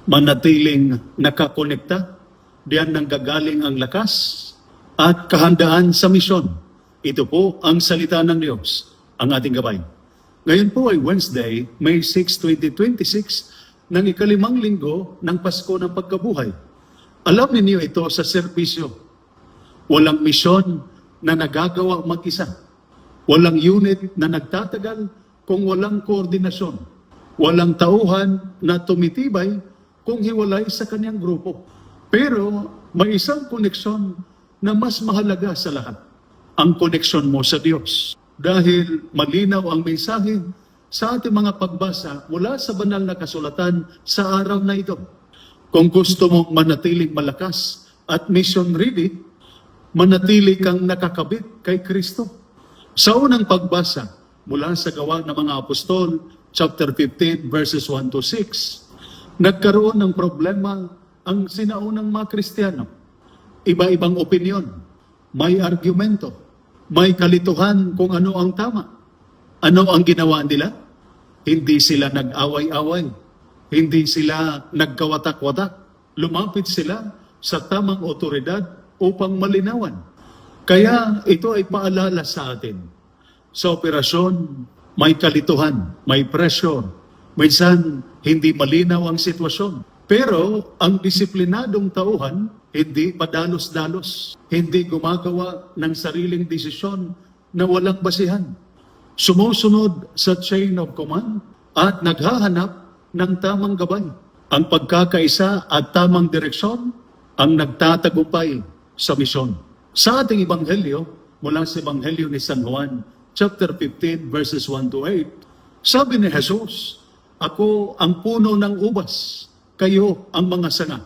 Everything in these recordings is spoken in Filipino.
manatiling nakakonekta, diyan nanggagaling ang lakas at kahandaan sa misyon. Ito po ang salita ng Diyos, ang ating gabay. Ngayon po ay Wednesday, May 6, 2026, ng ikalimang linggo ng Pasko ng Pagkabuhay. Alam ninyo ito sa serbisyo. Walang misyon na nagagawa mag-isa. Walang unit na nagtatagal kung walang koordinasyon. Walang tauhan na tumitibay kung hiwalay sa kanyang grupo. Pero may isang koneksyon na mas mahalaga sa lahat. Ang koneksyon mo sa Diyos. Dahil malinaw ang mensahe sa ating mga pagbasa mula sa banal na kasulatan sa araw na ito. Kung gusto mong manatiling malakas at mission ready, manatili kang nakakabit kay Kristo. Sa unang pagbasa mula sa Gawa ng mga Apostol, chapter 15, verses 1 to 6, nagkaroon ng problema ang sinaunang mga Kristiyano. Iba-ibang opinyon, may argumento, may kalituhan kung ano ang tama. Ano ang ginawa nila? Hindi sila nag-away-away. Hindi sila nagkawatak-watak. Lumapit sila sa tamang otoridad upang malinawan. Kaya ito ay paalala sa atin. Sa operasyon, may kalituhan, may pressure. Minsan, hindi malinaw ang sitwasyon. Pero ang disiplinadong tauhan, hindi padalos-dalos, hindi gumagawa ng sariling desisyon na walang basihan. Sumusunod sa chain of command at naghahanap ng tamang gabay. Ang pagkakaisa at tamang direksyon ang nagtatagumpay sa misyon. Sa ating Ebanghelyo, mula sa Ebanghelyo ni San Juan, chapter 15, verses 1 to 8, sabi ni Jesus, "Ako ang puno ng ubas, kayo ang mga sanga.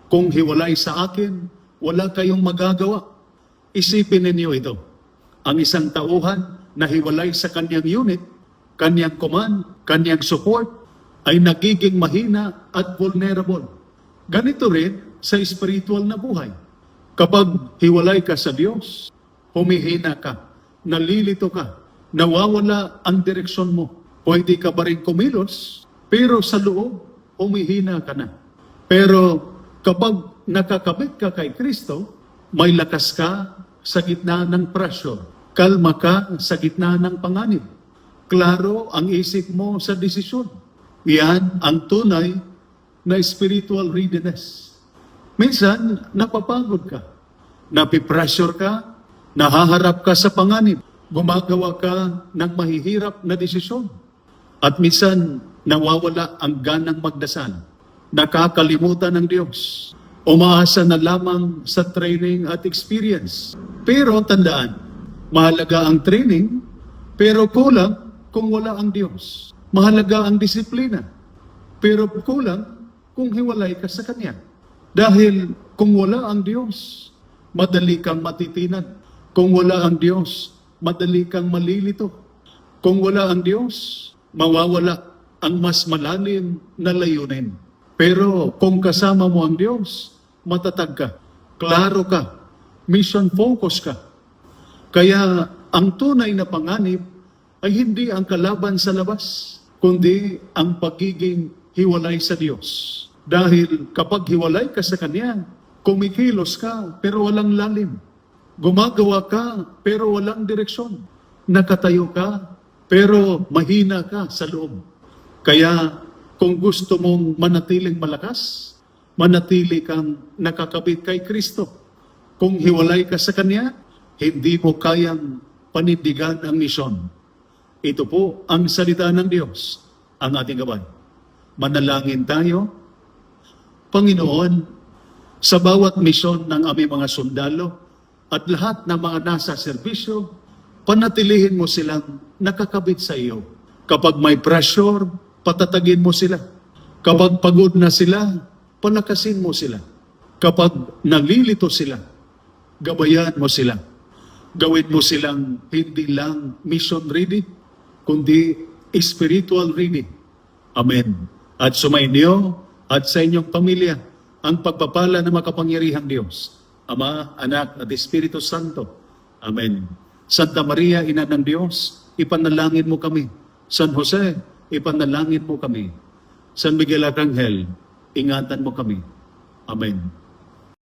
Kung hiwalay sa akin, wala kayong magagawa." Isipin ninyo ito. Ang isang tauhan na hiwalay sa kanyang unit, kanyang command, kanyang support, ay nagiging mahina at vulnerable. Ganito rin sa spiritual na buhay. Kapag hiwalay ka sa Diyos, humihina ka, nalilito ka, nawawala ang direksyon mo. Pwede ka ba rin kumilos, pero sa loob, humihina ka na. Pero kapag nakakabit ka kay Kristo, may lakas ka sa gitna ng pressure. Kalma ka sa gitna ng panganib. Klaro ang isip mo sa desisyon. Yan ang tunay na spiritual readiness. Minsan, napapagod ka. Napipressure ka, nahaharap ka sa panganib. Gumagawa ka ng mahihirap na desisyon. At minsan, nawawala ang ganang magdasal. Nakakalimutan ng Diyos. Umaasa na lamang sa training at experience. Pero tandaan, mahalaga ang training, pero kulang kung wala ang Diyos. Mahalaga ang disiplina, pero kulang kung hiwalay ka sa Kanya. Dahil kung wala ang Diyos, madali kang matitinan. Kung wala ang Diyos, madali kang malilito. Kung wala ang Diyos, mawawala ang mas malalim na layunin. Pero kung kasama mo ang Diyos, matatag ka, klaro ka, mission focus ka. Kaya ang tunay na panganib ay hindi ang kalaban sa labas, kundi ang pagiging hiwalay sa Diyos. Dahil kapag hiwalay ka sa Kanya, kumikilos ka pero walang lalim. Gumagawa ka pero walang direksyon. Nakatayo ka pero mahina ka sa loob. Kaya kung gusto mong manatiling malakas, manatili kang nakakabit kay Kristo. Kung hiwalay ka sa Kanya, hindi mo kayang panindigan ang misyon. Ito po ang salita ng Diyos, ang ating gabay. Manalangin tayo. Panginoon, sa bawat misyon ng aming mga sundalo at lahat ng mga nasa serbisyo, panatilihin mo silang nakakabit sa iyo. Kapag may pressure, patatagin mo sila. Kapag pagod na sila, palakasin mo sila. Kapag nalilito sila, gabayan mo sila. Gawin mo silang hindi lang mission ready, kundi spiritual ready. Amen. At sumainyo at sa inyong pamilya ang pagpapala ng makapangyarihang Diyos, Ama, Anak at Espiritu Santo. Amen. Santa Maria, Ina ng Diyos, ipanalangin mo kami. San Jose, ipanalangin mo kami. San Miguel Arcangel, ingatan mo kami. Amen.